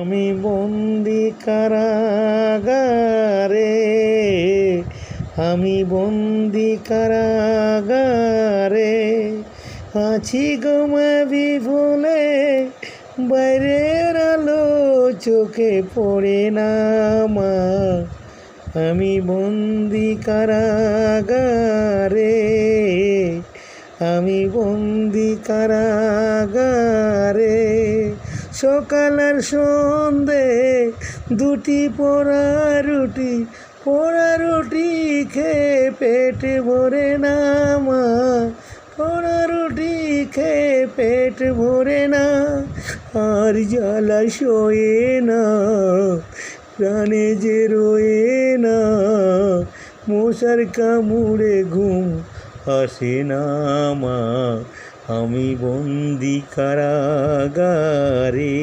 আমি বন্দি কারাগারে, আমি বন্দি কারাগারে, আছি ঘুমাবি ভুলে, বাইরের আলো চোখে পড়ে না মা। আমি বন্দি কারাগারে, আমি বন্দি কারাগারে। সকাল আর সন্ধে দুটি পোড়া রুটি, পোড়া রুটি খেয়ে পেট ভরে না মা। পোড়া রুটি খেয়ে পেট ভরে না, আর জ্বালা সয়ে না, প্রাণে যে রয়ে না। মশার কামড়ে ঘুম আসে না মা। আমি বন্দি কারাগারে।